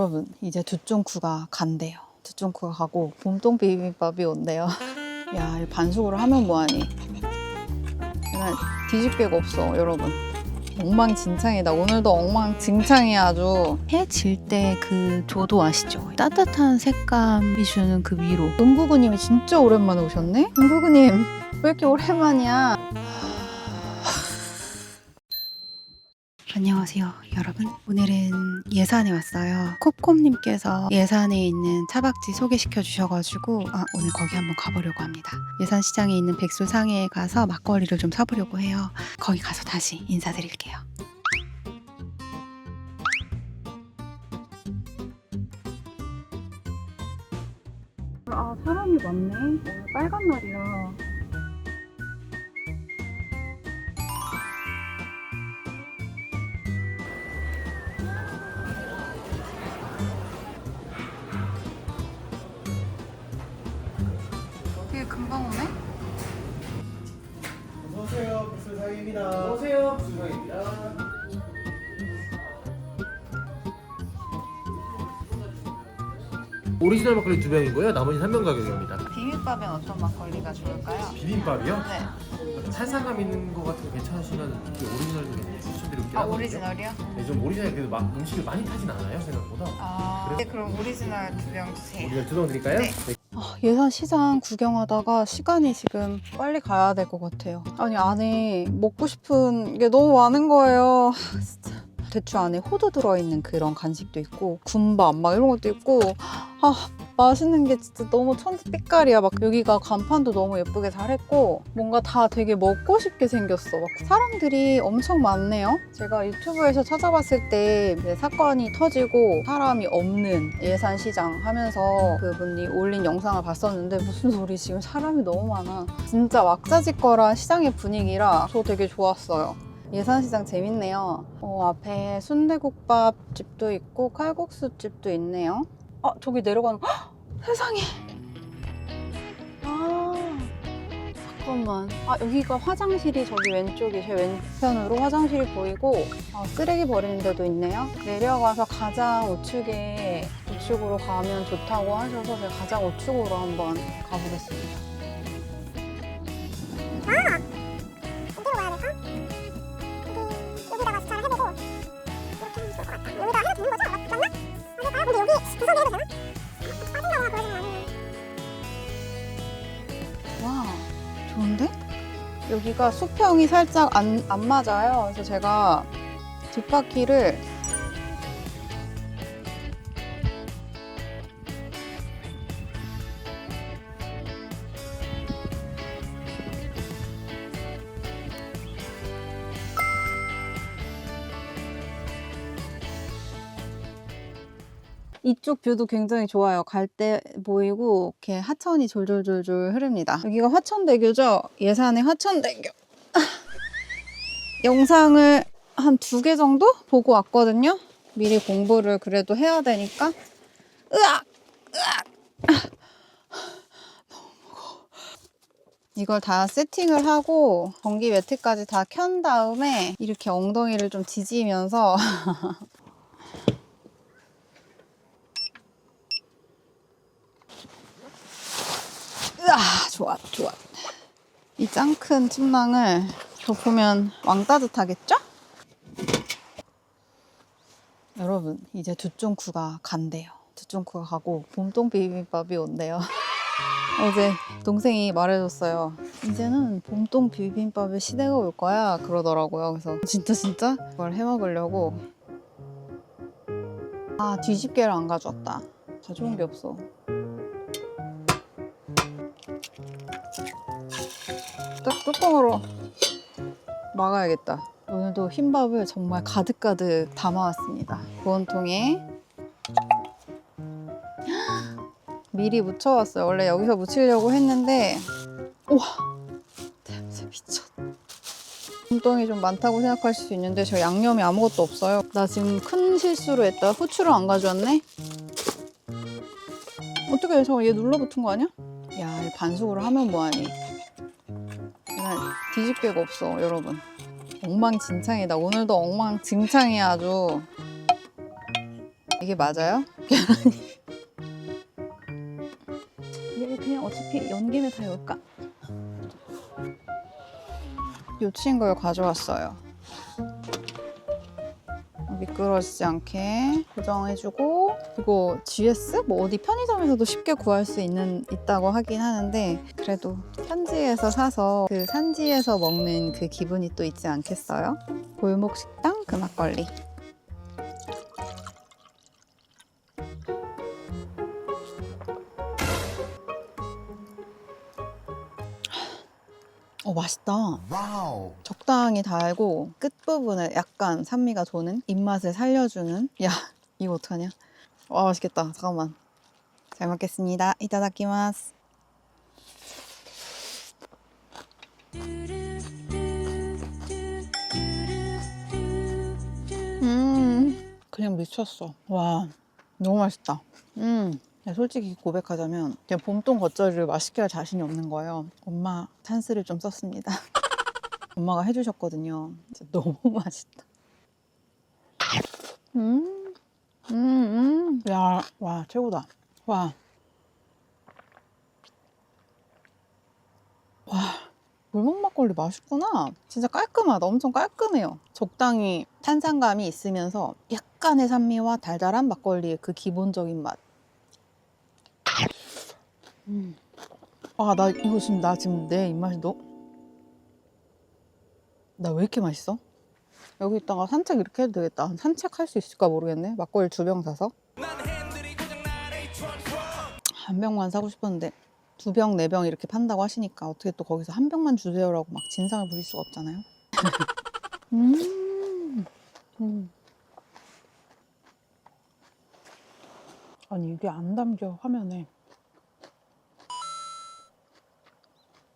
여러분, 이제 두쫑쿠가 간대요. 두쫑쿠가 가고 봄동 비빔밥이 온대요. 야, 이 반숙으로 하면 뭐하니? 그냥 뒤집개가 없어, 여러분. 엉망진창이다. 오늘도 엉망진창이야, 아주. 해 질 때 그 조도 아시죠? 따뜻한 색감이 주는 그 위로. 은구구님이 진짜 오랜만에 오셨네? 은구구님, 왜 이렇게 오랜만이야? 안녕하세요, 여러분. 오늘은 예산에 왔어요. 콥콤님께서 예산에 있는 차박지 소개시켜 주셔가지고 오늘 거기 한번 가보려고 합니다. 예산시장에 있는 백수상해에 가서 막걸리를 좀 사보려고 해요. 거기 가서 다시 인사드릴게요. 사람이 많네. 오늘 빨간 날이라. 되게 금방 오네? 어서오세요. 백수상입니다. 어서오세요. 백수상입니다. 오리지널 막걸리 2병이고요. 나머지 3병 가격입니다. 비빔밥엔 어떤 막걸리가 좋을까요? 비빔밥이요? 네. 탄산감 있는 거 같은 거 괜찮으시면 이 오리지널도 괜찮아요. 추천드리긴 하거든요. 오리지널이요? 네, 좀 오리지널 그래도 막 음식을 많이 타진 않아요, 생각보다. 네, 그럼 오리지널 2병 주세요. 오리지널 2병 드릴까요? 네. 예산 시장 구경하다가 시간이 지금 빨리 가야 될 것 같아요. 아니, 안에 먹고 싶은 게 너무 많은 거예요. 진짜. 대추 안에 호두 들어있는 그런 간식도 있고 군밥 막 이런 것도 있고 맛있는 게 진짜 너무 천지빛깔이야. 막 여기가 간판도 너무 예쁘게 잘했고 뭔가 다 되게 먹고 싶게 생겼어. 막 사람들이 엄청 많네요. 제가 유튜브에서 찾아봤을 때 사건이 터지고 사람이 없는 예산시장 하면서 그분이 올린 영상을 봤었는데 무슨 소리, 지금 사람이 너무 많아. 진짜 왁자지껄한 시장의 분위기라 저 되게 좋았어요. 예산시장 재밌네요. 앞에 순대국밥 집도 있고 칼국수 집도 있네요. 저기 내려가는 세상에. 잠깐만. 여기가 화장실이 저기 왼쪽에 제 왼편으로 화장실이 보이고 쓰레기 버리는 데도 있네요. 내려가서 가장 우측으로 가면 좋다고 하셔서 제가 가장 우측으로 한번 가보겠습니다. 어디로 가야 될까? 여기다가 주차를 해보고 이렇게 하면 좋을 것 같다. 여기다 해도 되는 거죠? 맞나? 아닐까요? 근데 여기 구석에 해도 되나? 빠진다거나 그러진 않으면. 와, 좋은데? 여기가 수평이 살짝 안 맞아요. 그래서 제가 뒷바퀴를 이쪽 뷰도 굉장히 좋아요. 갈 때 보이고 이렇게 하천이 졸졸졸졸 흐릅니다. 여기가 화천대교죠? 예산의 화천대교. 영상을 한 2개 정도 보고 왔거든요. 미리 공부를 그래도 해야 되니까. 으악! 너무 무거워. 이걸 다 세팅을 하고 전기 매트까지 다 켠 다음에 이렇게 엉덩이를 좀 지지면서 좋아. 이 짱 큰 침낭을 덮으면 왕 따뜻하겠죠? 여러분, 이제 두쫑쿠가 간대요. 두쫑쿠가 가고 봄동 비빔밥이 온대요. 어제 동생이 말해줬어요. 이제는 봄동 비빔밥의 시대가 올 거야 그러더라고요. 그래서 진짜 그걸 해먹으려고. 뒤집개를 안 가져왔다. 가져온 게 없어. 딱 뚜껑으로 막아야겠다. 오늘도 흰밥을 정말 가득가득 담아왔습니다. 보온통에 미리 묻혀왔어요. 원래 여기서 묻히려고 했는데 우와, 냄새 미쳤. 봄동이 좀 많다고 생각하실 수 있는데 저 양념이 아무것도 없어요. 나 지금 큰 실수를 했다. 후추를 안 가져왔네? 어떻게 저거 얘 눌러붙은 거 아니야? 야, 반숙으로 하면 뭐하니? 그냥 뒤집개가 없어, 여러분. 엉망진창이다. 오늘도 엉망진창이야, 아주. 이게 맞아요? 얘 그냥 어차피 연김에 다 열까? 요친 걸 가져왔어요. 미끄러지지 않게 고정해주고, 이거 GS? 뭐 어디 편의점에서도 쉽게 구할 수 있다고 하긴 하는데, 그래도 현지에서 사서 그 산지에서 먹는 그 기분이 또 있지 않겠어요? 골목 식당 그 막걸리. 맛있다. 와우. 적당히 달고 끝부분에 약간 산미가 도는, 입맛을 살려주는. 야, 이거 어떡하냐? 와, 맛있겠다. 잠깐만. 잘 먹겠습니다. 이타다키마스. 그냥 미쳤어. 와, 너무 맛있다. 솔직히 고백하자면 그냥 봄동 겉절이를 맛있게 할 자신이 없는 거예요. 엄마 찬스를 좀 썼습니다. 엄마가 해주셨거든요. 진짜 너무 맛있다. 야, 와, 최고다. 와, 골목 막걸리 맛있구나. 진짜 깔끔하다. 엄청 깔끔해요. 적당히 탄산감이 있으면서 약간의 산미와 달달한 막걸리의 그 기본적인 맛. 나 이거 지금 내 입맛이 나 왜 이렇게 맛있어? 여기 있다가 산책 이렇게 해도 되겠다. 산책할 수 있을까 모르겠네. 막걸리 2병 사서. 한 병만 사고 싶었는데 2병, 4병 이렇게 판다고 하시니까 어떻게 또 거기서 한 병만 주세요라고 막 진상을 부릴 수가 없잖아요. 아니 이게 안 담겨 화면에.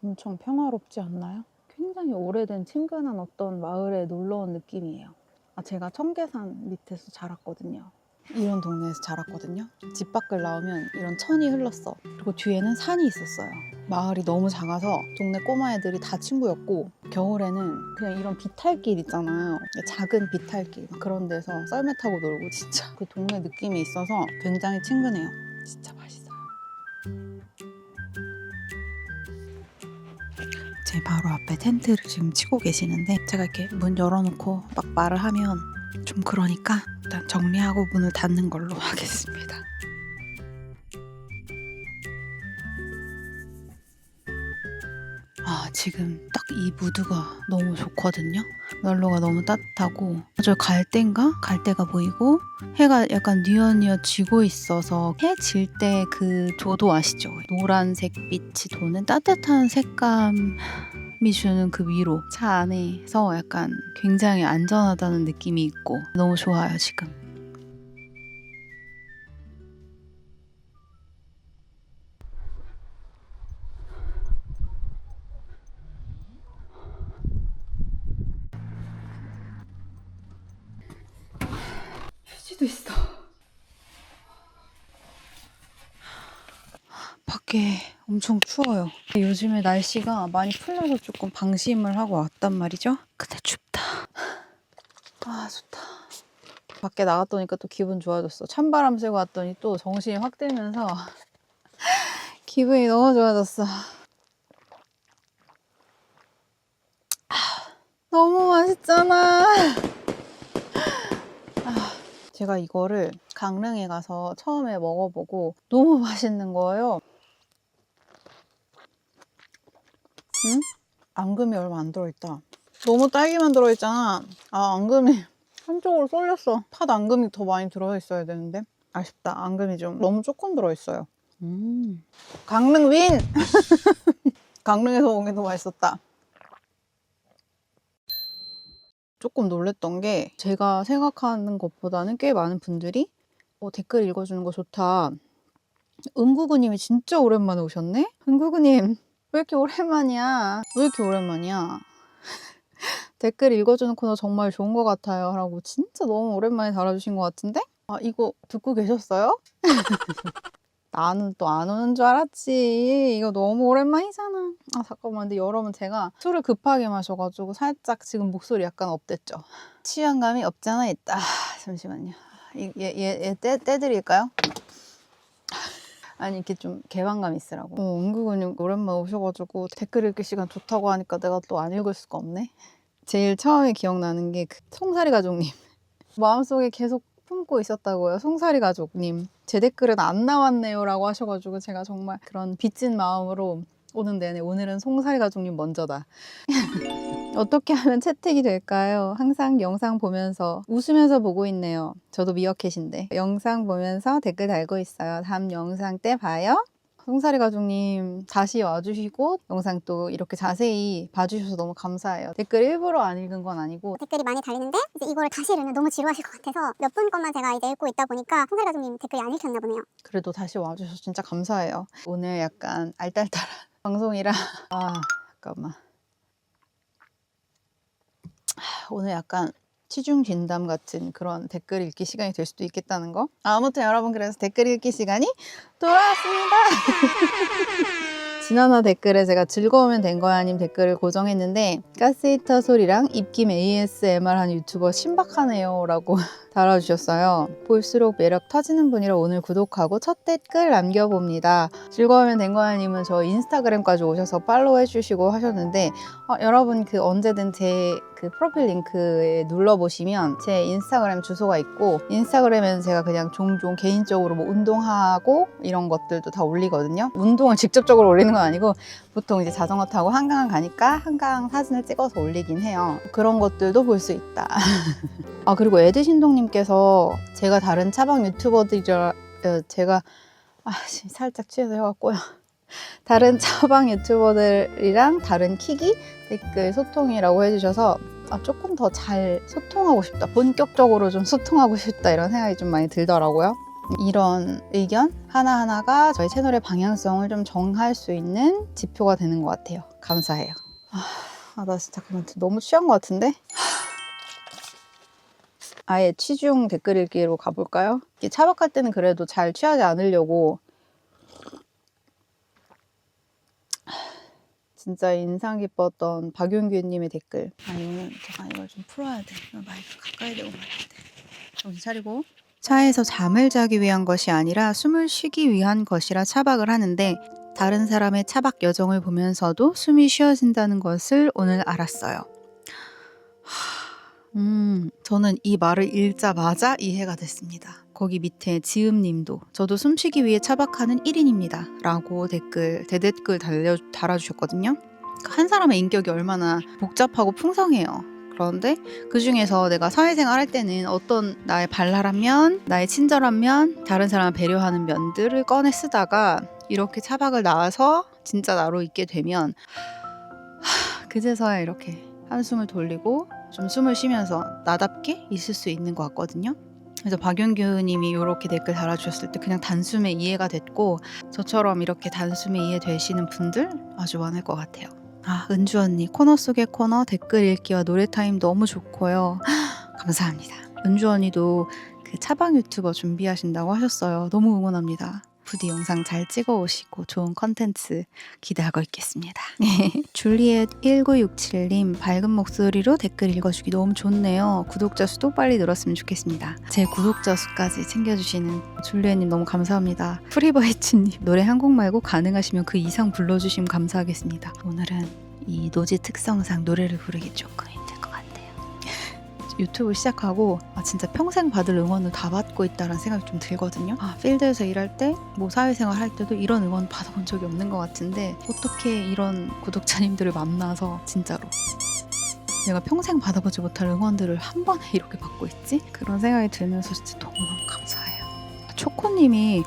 엄청 평화롭지 않나요? 굉장히 오래된 친근한 어떤 마을에 놀러 온 느낌이에요. 제가 청계산 밑에서 자랐거든요. 이런 동네에서 자랐거든요. 집 밖을 나오면 이런 천이 흘렀어. 그리고 뒤에는 산이 있었어요. 마을이 너무 작아서 동네 꼬마애들이 다 친구였고, 겨울에는 그냥 이런 비탈길 있잖아요. 작은 비탈길 그런 데서 썰매 타고 놀고, 진짜 그 동네 느낌이 있어서 굉장히 친근해요. 진짜 맛있어요. 제 바로 앞에 텐트를 지금 치고 계시는데, 제가 이렇게 문 열어놓고 막 말을 하면 좀 그러니까 일단 정리하고 문을 닫는 걸로 하겠습니다. 지금 딱 이 무드가 너무 좋거든요. 난로가 너무 따뜻하고, 저 갈 때가 보이고, 해가 약간 뉘엿뉘엿 지고 있어서 해 질 때 그 조도 아시죠? 노란색 빛이 도는 따뜻한 색감이 주는 그 위로, 차 안에서 약간 굉장히 안전하다는 느낌이 있고 너무 좋아요 지금. 휴지도 있어. 밖에 엄청 추워요. 요즘에 날씨가 많이 풀려서 조금 방심을 하고 왔단 말이죠. 근데 춥다. 좋다. 밖에 나갔더니까 또 기분 좋아졌어. 찬바람 쐬고 왔더니 또 정신이 확 들면서 기분이 너무 좋아졌어. 너무 맛있잖아. 제가 이거를 강릉에 가서 처음에 먹어보고 너무 맛있는 거예요. 앙금이 얼마 안 들어있다. 너무 딸기만 들어있잖아. 앙금이 한쪽으로 쏠렸어. 팥 앙금이 더 많이 들어있어야 되는데 아쉽다. 앙금이 좀 너무 조금 들어있어요. 강릉 윈! 강릉에서 먹은 게 더 맛있었다. 조금 놀랬던 게, 제가 생각하는 것보다는 꽤 많은 분들이 댓글 읽어주는 거 좋다. 은구구님이 진짜 오랜만에 오셨네? 은구구님 왜 이렇게 오랜만이야? 댓글 읽어주는 코너 정말 좋은 것 같아요 라고 진짜 너무 오랜만에 달아주신 것 같은데? 이거 듣고 계셨어요? 나는 또 안 오는 줄 알았지. 이거 너무 오랜만이잖아. 잠깐만, 근데 여러분 제가 술을 급하게 마셔가지고 살짝 지금 목소리 약간 업됐죠? 취향감이 없잖아 있다. 잠시만요. 얘 떼드릴까요? 아니 이렇게 좀 개방감 있으라고. 은근히 오랜만에 오셔가지고 댓글 읽기 시간 좋다고 하니까 내가 또 안 읽을 수가 없네. 제일 처음에 기억나는 게 그 송사리 가족님. 마음속에 계속 품고 있었다고요. 송사리 가족님. 제 댓글은 안 나왔네요 라고 하셔가지고 제가 정말 그런 빚진 마음으로 오는 내내 오늘은 송사리 가족님 먼저다. 어떻게 하면 채택이 될까요? 항상 영상 보면서 웃으면서 보고 있네요. 저도 미어캣인데. 영상 보면서 댓글 달고 있어요. 다음 영상 때 봐요. 송사리 가족님 다시 와주시고 영상 또 이렇게 자세히 봐주셔서 너무 감사해요. 댓글 일부러 안 읽은 건 아니고 댓글이 많이 달리는데 이제 이거를 다시 읽으면 너무 지루하실 것 같아서 몇 분 것만 제가 이제 읽고 있다 보니까 송사리 가족님 댓글이 안 읽혔나 보네요. 그래도 다시 와주셔서 진짜 감사해요. 오늘 약간 알딸딸한 방송이라 잠깐만. 오늘 약간 치중 진담 같은 그런 댓글 읽기 시간이 될 수도 있겠다는 거. 아무튼 여러분 그래서 댓글 읽기 시간이 돌아왔습니다. 지난화 댓글에 제가 즐거우면 된 거야 님 댓글을 고정했는데 가스히터 소리랑 입김 ASMR 하는 유튜버 신박하네요 라고 달아주셨어요. 볼수록 매력 터지는 분이라 오늘 구독하고 첫 댓글 남겨봅니다. 즐거우면 된 거야 님은 저 인스타그램까지 오셔서 팔로우 해주시고 하셨는데 여러분 그 언제든 제 그 프로필 링크에 눌러보시면 제 인스타그램 주소가 있고 인스타그램에는 제가 그냥 종종 개인적으로 뭐 운동하고 이런 것들도 다 올리거든요. 운동을 직접적으로 올리는 건 아니고 보통 이제 자전거 타고 한강 가니까 한강 사진을 찍어서 올리긴 해요. 그런 것들도 볼 수 있다. 그리고 에드신동님께서 제가 다른 차박 유튜버들이라 제가 살짝 취해서 해갖고요. 다른 차박 유튜버들이랑 다른 킥이 댓글 소통이라고 해주셔서 조금 더 잘 소통하고 싶다, 본격적으로 좀 소통하고 싶다 이런 생각이 좀 많이 들더라고요. 이런 의견 하나하나가 저희 채널의 방향성을 좀 정할 수 있는 지표가 되는 것 같아요. 감사해요. 나 진짜 너무 취한 것 같은데? 아예 취중 댓글 읽기로 가볼까요? 차박할 때는 그래도 잘 취하지 않으려고 진짜 인상 깊었던 박윤규님의 댓글. 이거는 제가 이걸 좀 풀어야 돼. 마이크 가까이 대고 말해야 돼. 정신 차리고. 차에서 잠을 자기 위한 것이 아니라 숨을 쉬기 위한 것이라 차박을 하는데 다른 사람의 차박 여정을 보면서도 숨이 쉬어진다는 것을 오늘 알았어요. 저는 이 말을 읽자마자 이해가 됐습니다. 거기 밑에 지음님도 저도 숨쉬기 위해 차박하는 1인입니다 라고 대댓글 달아주셨거든요. 한 사람의 인격이 얼마나 복잡하고 풍성해요. 그런데 그 중에서 내가 사회생활 할 때는 어떤 나의 발랄한 면, 나의 친절한 면, 다른 사람을 배려하는 면들을 꺼내 쓰다가 이렇게 차박을 나와서 진짜 나로 있게 되면 그제서야 이렇게 한숨을 돌리고 좀 숨을 쉬면서 나답게 있을 수 있는 것 같거든요. 그래서 박윤규 님이 이렇게 댓글 달아주셨을 때 그냥 단숨에 이해가 됐고 저처럼 이렇게 단숨에 이해되시는 분들 아주 많을 것 같아요. 은주 언니 코너 속의 코너 댓글 읽기와 노래 타임 너무 좋고요. 감사합니다. 은주 언니도 그 차박 유튜버 준비하신다고 하셨어요. 너무 응원합니다. 부디 영상 잘 찍어 오시고 좋은 컨텐츠 기대하고 있겠습니다. 줄리엣 1967님 밝은 목소리로 댓글 읽어주기 너무 좋네요. 구독자 수도 빨리 늘었으면 좋겠습니다. 제 구독자 수까지 챙겨주시는 줄리엣님 너무 감사합니다. 프리버이츠님 노래 한 곡 말고 가능하시면 그 이상 불러주시면 감사하겠습니다. 오늘은 이 노지 특성상 노래를 부르기 조금 힘들 것 같아요. 유튜브 시작하고 진짜 평생 받을 응원을 다 받고 있다는 생각이 좀 들거든요. 필드에서 일할 때 뭐 사회생활 할 때도 이런 응원 받아본 적이 없는 것 같은데 어떻게 이런 구독자님들을 만나서 진짜로 내가 평생 받아보지 못할 응원들을 한 번에 이렇게 받고 있지? 그런 생각이 들면서 진짜 너무너무 감사해요. 초코님이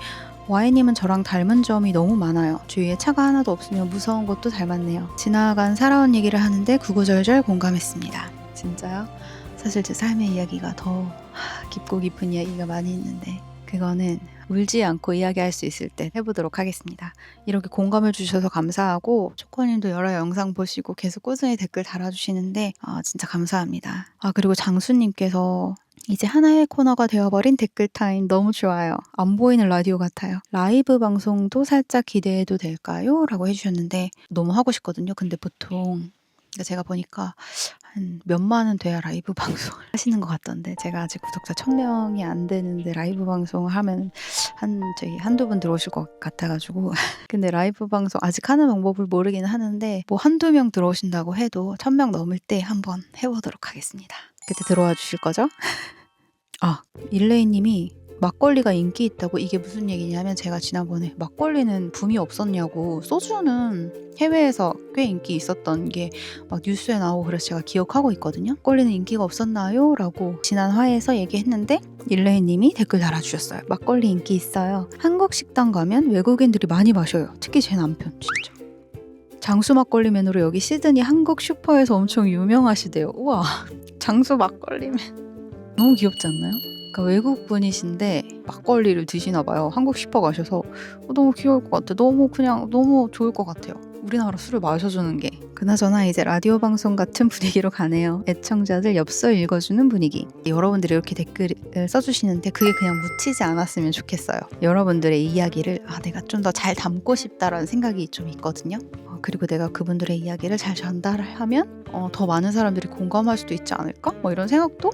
와이님은 저랑 닮은 점이 너무 많아요. 주위에 차가 하나도 없으면 무서운 것도 닮았네요. 지나간 살아온 얘기를 하는데 구구절절 공감했습니다. 진짜요? 사실 제 삶의 이야기가 더 깊고 깊은 이야기가 많이 있는데 그거는 울지 않고 이야기할 수 있을 때 해보도록 하겠습니다. 이렇게 공감해 주셔서 감사하고 초코님도 여러 영상 보시고 계속 꾸준히 댓글 달아주시는데 진짜 감사합니다. 그리고 장수님께서 이제 하나의 코너가 되어버린 댓글 타임 너무 좋아요. 안 보이는 라디오 같아요. 라이브 방송도 살짝 기대해도 될까요? 라고 해주셨는데 너무 하고 싶거든요. 근데 보통 제가 보니까 한 몇만은 돼야 라이브 방송을 하시는 것 같던데 제가 아직 구독자 1000명이 안 되는데 라이브 방송을 하면 저희 한두 분 들어오실 것 같아가지고 근데 라이브 방송 아직 하는 방법을 모르긴 하는데 뭐 한두 명 들어오신다고 해도 1000명 넘을 때 한번 해보도록 하겠습니다. 그때 들어와 주실 거죠? 아, 일레이님이 막걸리가 인기 있다고 이게 무슨 얘기냐면 제가 지난번에 막걸리는 붐이 없었냐고 소주는 해외에서 꽤 인기 있었던 게 막 뉴스에 나오고 그래서 제가 기억하고 있거든요. 막걸리는 인기가 없었나요? 라고 지난 화에서 얘기했는데 일레이님이 댓글 달아주셨어요. 막걸리 인기 있어요. 한국 식당 가면 외국인들이 많이 마셔요. 특히 제 남편 진짜. 장수 막걸리 맨으로 여기 시드니 한국 슈퍼에서 엄청 유명하시대요. 우와 장수 막걸리 맨 너무 귀엽지 않나요? 그러니까 외국 분이신데 막걸리를 드시나 봐요. 한국 슈퍼 가셔서 너무 귀여울 것 같아. 너무 좋을 것 같아요. 우리나라 술을 마셔주는 게. 그나저나 이제 라디오 방송 같은 분위기로 가네요. 애청자들 엽서 읽어주는 분위기. 여러분들이 이렇게 댓글을 써주시는데 그게 그냥 묻히지 않았으면 좋겠어요. 여러분들의 이야기를 내가 좀 더 잘 담고 싶다라는 생각이 좀 있거든요. 그리고 내가 그분들의 이야기를 잘 전달하면 더 많은 사람들이 공감할 수도 있지 않을까? 뭐 이런 생각도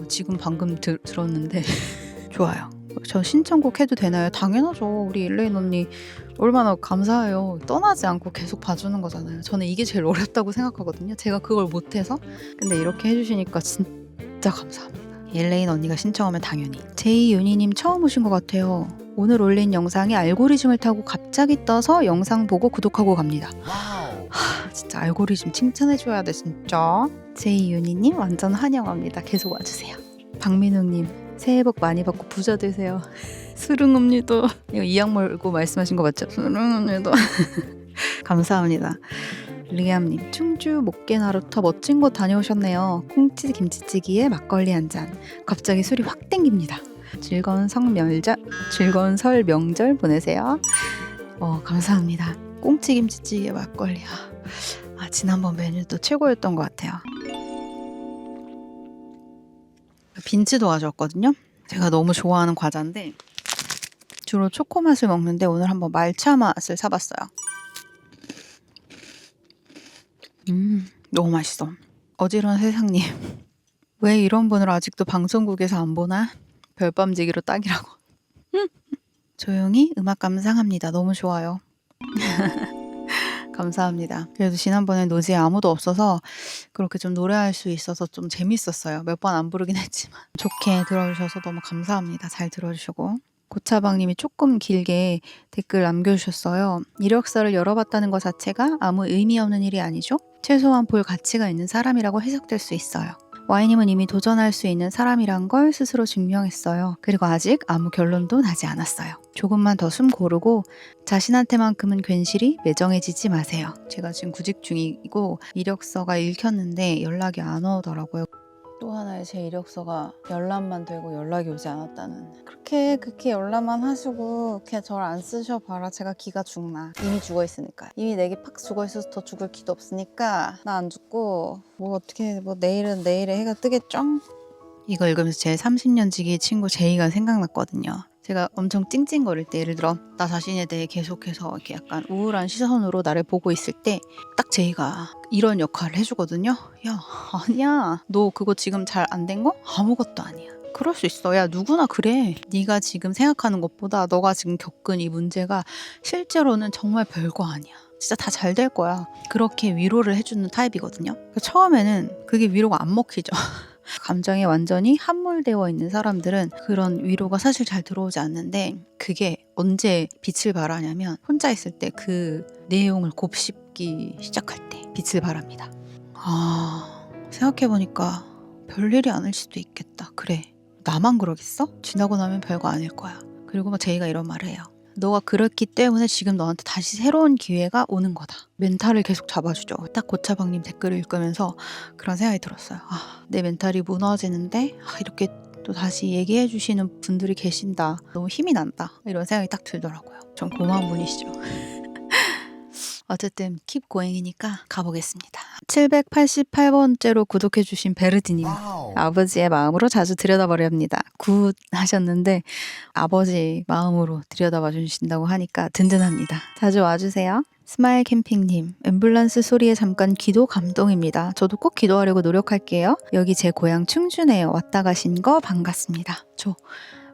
지금 방금 들었는데 좋아요. 저 신청곡 해도 되나요? 당연하죠. 우리 일레인 언니 얼마나 감사해요. 떠나지 않고 계속 봐주는 거잖아요. 저는 이게 제일 어렵다고 생각하거든요. 제가 그걸 못해서. 근데 이렇게 해주시니까 진짜 감사합니다. 일레인 언니가 신청하면 당연히. 제이윤희님 처음 오신 것 같아요. 오늘 올린 영상이 알고리즘을 타고 갑자기 떠서 영상 보고 구독하고 갑니다. 진짜 알고리즘 칭찬해줘야 돼 진짜. 제이윤희님 완전 환영합니다. 계속 와주세요. 박민웅님 새해 복 많이 받고 부자 되세요. 수릉읍니다. 이거 이악 물고 말씀하신 거 맞죠? 수릉읍니다. 감사합니다. 리암님 충주 목계나루터 멋진 곳 다녀오셨네요. 콩치 김치찌개에 막걸리 한 잔. 갑자기 술이 확 땡깁니다. 즐거운 설 명절 보내세요. 감사합니다. 꽁치 김치찌개 막걸리. 지난번 메뉴도 최고였던 것 같아요. 빈츠도 가져왔거든요. 제가 너무 좋아하는 과자인데 주로 초코 맛을 먹는데 오늘 한번 말차 맛을 사봤어요. 너무 맛있어. 어지러운 세상님. 왜 이런 분을 아직도 방송국에서 안 보나? 별밤지기로 딱이라고. 조용히 음악 감상합니다. 너무 좋아요. 감사합니다. 그래도 지난번에 노지에 아무도 없어서 그렇게 좀 노래할 수 있어서 좀 재밌었어요. 몇 번 안 부르긴 했지만 좋게 들어주셔서 너무 감사합니다. 잘 들어주시고. 고차방님이 조금 길게 댓글 남겨주셨어요. 이력서를 열어봤다는 것 자체가 아무 의미 없는 일이 아니죠? 최소한 볼 가치가 있는 사람이라고 해석될 수 있어요. Y님은 이미 도전할 수 있는 사람이란 걸 스스로 증명했어요. 그리고 아직 아무 결론도 나지 않았어요. 조금만 더 숨 고르고 자신한테만큼은 괜시리 매정해지지 마세요. 제가 지금 구직 중이고 이력서가 읽혔는데 연락이 안 오더라고요. 또 하나의 제 이력서가 열람만 되고 연락이 오지 않았다는. 그렇게 연락만 하시고 그냥 저를 안 쓰셔봐라. 제가 기가 죽나. 이미 죽어있으니까. 이미 내게 팍 죽어있어서 더 죽을 기도 없으니까 나 안 죽고 어떻게 내일은 내일에 해가 뜨겠죠? 이거 읽으면서 제 30년 지기 친구 제이가 생각났거든요. 제가 엄청 찡찡거릴 때 예를 들어 나 자신에 대해 계속해서 이렇게 약간 우울한 시선으로 나를 보고 있을 때 딱 제이가 이런 역할을 해주거든요. 야 아니야 너 그거 지금 잘 안 된 거? 아무것도 아니야. 그럴 수 있어. 야 누구나 그래. 네가 지금 생각하는 것보다 너가 지금 겪은 이 문제가 실제로는 정말 별거 아니야. 진짜 다 잘 될 거야. 그렇게 위로를 해주는 타입이거든요. 처음에는 그게 위로가 안 먹히죠. 감정에 완전히 함몰되어 있는 사람들은 그런 위로가 사실 잘 들어오지 않는데 그게 언제 빛을 발하냐면 혼자 있을 때 그 내용을 곱씹기 시작할 때 빛을 발합니다. 생각해보니까 별일이 아닐 수도 있겠다. 그래 나만 그러겠어? 지나고 나면 별거 아닐 거야. 그리고 막 제이가 이런 말을 해요. 너가 그렇기 때문에 지금 너한테 다시 새로운 기회가 오는 거다. 멘탈을 계속 잡아주죠. 딱 고차방님 댓글을 읽으면서 그런 생각이 들었어요. 내 멘탈이 무너지는데 이렇게 또 다시 얘기해 주시는 분들이 계신다. 너무 힘이 난다. 이런 생각이 딱 들더라고요. 좀 고마운 분이시죠. 어쨌든 킵 고잉이니까 가보겠습니다. 788번째로 구독해주신 베르디님. 아버지의 마음으로 자주 들여다보렵니다. 굿 하셨는데 아버지 마음으로 들여다봐 주신다고 하니까 든든합니다. 자주 와주세요. 스마일 캠핑님, 앰뷸런스 소리에 잠깐 기도 감동입니다. 저도 꼭 기도하려고 노력할게요. 여기 제 고향 충주네요. 왔다 가신 거 반갑습니다. 저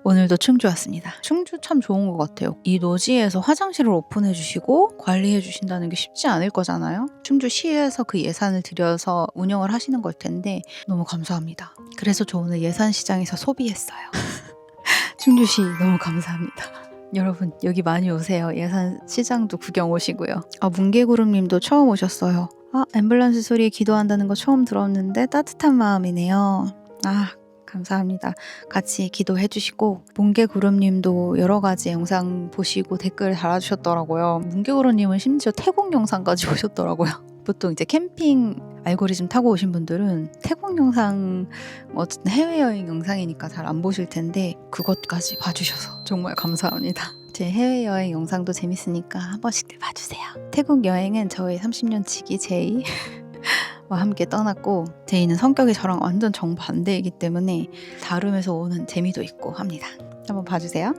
오늘도 충주 왔습니다. 충주 참 좋은 것 같아요. 이 노지에서 화장실을 오픈해 주시고 관리해 주신다는 게 쉽지 않을 거잖아요. 충주시에서 그 예산을 들여서 운영을 하시는 걸 텐데 너무 감사합니다. 그래서 저 오늘 예산시장에서 소비했어요. 충주시 너무 감사합니다. 여러분 여기 많이 오세요. 예산시장도 구경 오시고요. 뭉게구름님도 처음 오셨어요. 앰뷸런스 소리에 기도한다는 거 처음 들었는데 따뜻한 마음이네요. 감사합니다. 같이 기도해 주시고 뭉게구름님도 여러 가지 영상 보시고 댓글 달아주셨더라고요. 뭉게구름님은 심지어 태국 영상까지 보셨더라고요. 보통 이제 캠핑 알고리즘 타고 오신 분들은 태국 영상 어쨌든 해외여행 영상이니까 잘 안 보실 텐데 그것까지 봐주셔서 정말 감사합니다. 제 해외여행 영상도 재밌으니까 한 번씩들 봐주세요. 태국 여행은 저의 30년 지기 제이 와 함께 떠났고 제이는 성격이 저랑 완전 정반대이기 때문에 다름에서 오는 재미도 있고 합니다. 한번 봐주세요.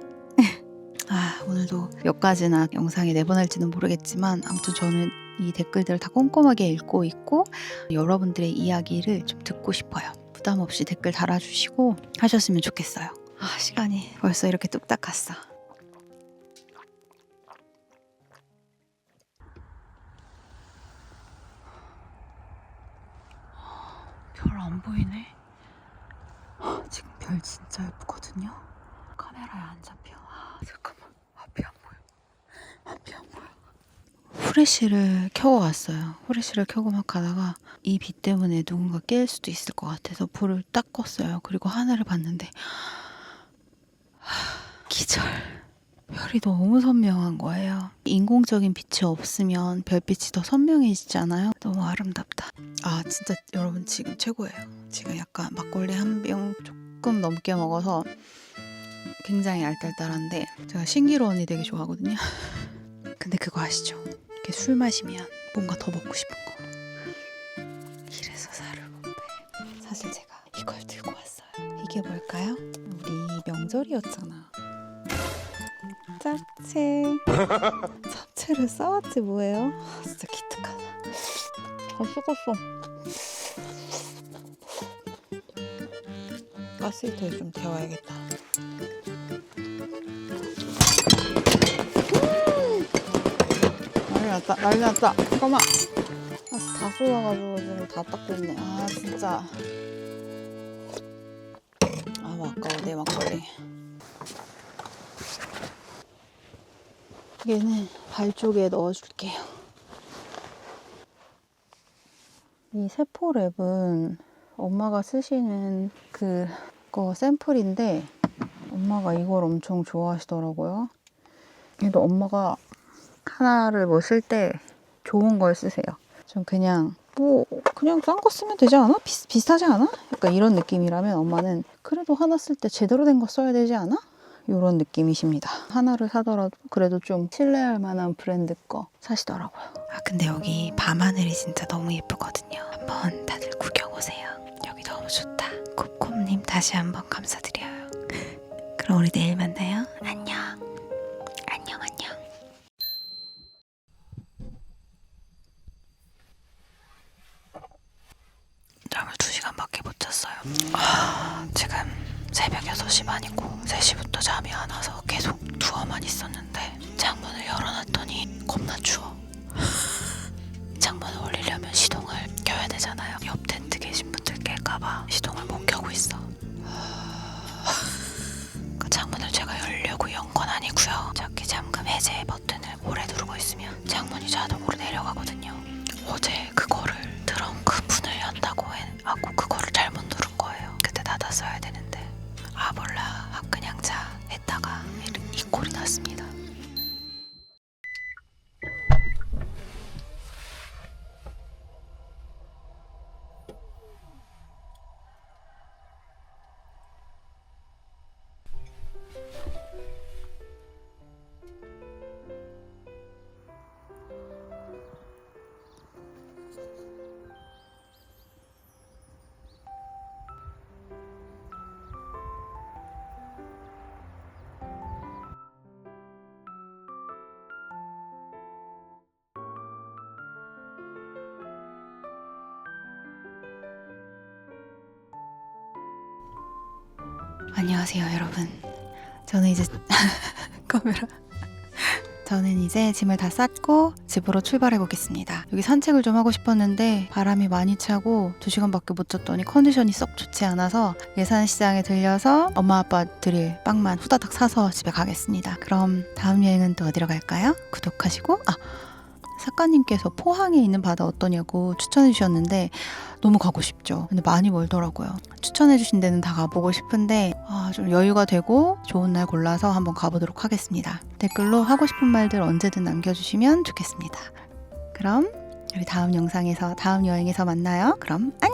오늘도 몇 가지나 영상에 내보낼지는 모르겠지만 아무튼 저는 이 댓글들을 다 꼼꼼하게 읽고 있고 여러분들의 이야기를 좀 듣고 싶어요. 부담 없이 댓글 달아주시고 하셨으면 좋겠어요. 시간이 벌써 이렇게 뚝딱 갔어. 별 안 보이네. 지금 별 진짜 예쁘거든요. 카메라에 안 잡혀. 잠깐만. 앞이 안 보여. 후레쉬를 켜고 왔어요. 후레쉬를 켜고 막 가다가 이 빛 때문에 누군가 깰 수도 있을 것 같아서 불을 딱 껐어요. 그리고 하늘을 봤는데 기절. 별이 너무 선명한 거예요. 인공적인 빛이 없으면 별빛이 더 선명해지잖아요. 너무 아름답다. 진짜 여러분 지금 최고예요. 지금 약간 막걸리 한 병 조금 넘게 먹어서 굉장히 알딸딸한데 제가 신기루 언니 되게 좋아하거든요. 근데 그거 아시죠? 이렇게 술 마시면 뭔가 더 먹고 싶은 거. 이래서 살을 못 빼. 사실 제가 이걸 들고 왔어요. 이게 뭘까요? 우리 명절이었잖아. 잡채를 싸왔지 뭐예요? 진짜 기특하다. 다 식었어. 가스히터에 좀 데워야겠다. 난리 났다. 잠깐만. 다 쏟아가지고 지금 다 닦고 있네. 진짜. 아까워 내 막걸리. 얘는 발 쪽에 넣어줄게요. 이 세포랩은 엄마가 쓰시는 그거 샘플인데 엄마가 이걸 엄청 좋아하시더라고요. 그래도 엄마가 하나를 쓸 때 좋은 걸 쓰세요. 전 그냥 싼 거 쓰면 되지 않아? 비슷하지 않아? 약간 이런 느낌이라면 엄마는 그래도 하나 쓸 때 제대로 된 거 써야 되지 않아? 이런 느낌이십니다. 하나를 사더라도 그래도 좀 신뢰할 만한 브랜드 거 사시더라고요. 근데 여기 밤하늘이 진짜 너무 예쁘거든요. 한번 다들 구경 오세요. 여기 너무 좋다. 콥콥님 다시 한번 감사드려요. 그럼 우리 내일 만나요. 안녕. 잠을 2시간밖에 못 잤어요. 지금 새벽 6시 반이고 3시부터 잠이 안 와서 계속 누워만 있었는데 창문을 열어놨더니 겁나 추워. 창문을 올리려면 시동을 켜야 되잖아요. 옆 텐트 계신 분들 깰까봐 시동을 못 켜고 있어. 그 창문을 제가 열려고 연 건 아니고요. 저기 잠금 해제 버튼을 오래 누르고 있으면 창문이 자동으로 내려가거든요. 어제 그거를 트렁크 문을 연다고 하고 그거를 잘못 누른 거예요. 그때 닫았어야 되는데 몰라 그냥 자 했다가 이 꼴이 났습니다. 안녕하세요, 여러분. 저는 이제 카메라. 저는 이제 짐을 다 쌌고 집으로 출발해 보겠습니다. 여기 산책을 좀 하고 싶었는데 바람이 많이 차고 2시간밖에 못 잤더니 컨디션이 썩 좋지 않아서 예산시장에 들려서 엄마 아빠 드릴 빵만 후다닥 사서 집에 가겠습니다. 그럼 다음 여행은 또 어디로 갈까요? 구독하시고 작가님께서 포항에 있는 바다 어떠냐고 추천해 주셨는데 너무 가고 싶죠. 근데 많이 멀더라고요. 추천해 주신 데는 다 가보고 싶은데 좀 여유가 되고 좋은 날 골라서 한번 가보도록 하겠습니다. 댓글로 하고 싶은 말들 언제든 남겨주시면 좋겠습니다. 그럼 우리 다음 영상에서 다음 여행에서 만나요. 그럼 안녕!